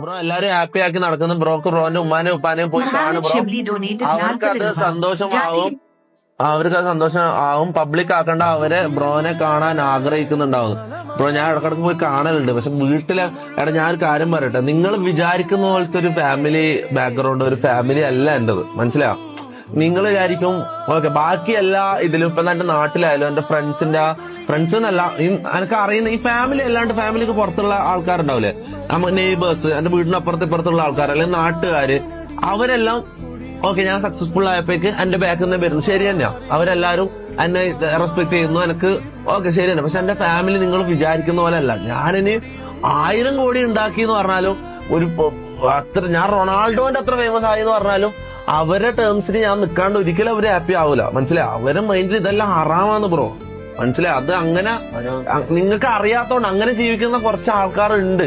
Bro എല്ലാരും happy ആക്കി നടക്കുന്ന ബ്രോക്ക് ബ്രോന്റെ ഉമ്മാനെയും ഉപ്പാനെയും പോയി കാണും ബ്രോ. അവർക്കത് സന്തോഷമാവും, അവർക്ക് സന്തോഷം പബ്ലിക് ആക്കേണ്ട അവരെ ബ്രോനെ കാണാൻ ആഗ്രഹിക്കുന്നുണ്ടാവും. ബ്രോ ഞാൻ ഇടക്കിടക്ക് പോയി കാണലുണ്ട്. പക്ഷെ വീട്ടിലെ ഞാനൊരു കാര്യം പറയട്ടെ, നിങ്ങൾ വിചാരിക്കുന്ന പോലത്തെ ഒരു ഫാമിലി ബാക്ക്ഗ്രൗണ്ട്, ഒരു ഫാമിലി അല്ല എന്റേത്, മനസ്സിലാവും. നിങ്ങൾ വിചാരിക്കും ഓക്കെ ബാക്കി എല്ലാ ഇതിലും ഇപ്പൊ എന്റെ നാട്ടിലായാലും എന്റെ ഫ്രണ്ട്സ് എന്നല്ല എനിക്ക് അറിയുന്ന ഈ ഫാമിലി അല്ലാണ്ട് ഫാമിലിക്ക് പുറത്തുള്ള ആൾക്കാരുണ്ടാവില്ലേ, നമ്മ നെയ്ബേഴ്സ്, എന്റെ വീടിനപ്പുറത്ത് ഇപ്പുറത്തുള്ള ആൾക്കാർ അല്ലെങ്കിൽ നാട്ടുകാര്, അവരെല്ലാം ഓക്കെ ഞാൻ സക്സസ്ഫുൾ ആയപ്പോഴേക്ക് എന്റെ ബാക്കിൽ നിന്ന് വരുന്നു, ശരി തന്നെയാ, അവരെല്ലാരും എന്നെ റെസ്പെക്ട് ചെയ്യുന്നു, എനിക്ക് ഓക്കെ ശരി തന്നെ. പക്ഷെ എന്റെ ഫാമിലി നിങ്ങൾ വിചാരിക്കുന്ന പോലെ അല്ല. ഞാനിനി 1000 കോടി ഉണ്ടാക്കി എന്ന് പറഞ്ഞാലും ഞാൻ റൊണാൾഡോന്റെ അത്ര ഫേമസ് ആയി എന്ന് പറഞ്ഞാലും അവരുടെ ടേംസിന് ഞാൻ നിൽക്കാണ്ട് ഒരിക്കലും അവര് ഹാപ്പി ആവൂല, മനസ്സിലായി. അവരെ മൈൻഡിൽ ഇതെല്ലാം ഹറാമാന്ന് ബ്രോ, മനസ്സിലായി. അത് അങ്ങനെ നിങ്ങൾക്ക് അറിയാത്തോണ്ട് അങ്ങനെ ജീവിക്കുന്ന കുറച്ച് ആൾക്കാരുണ്ട്.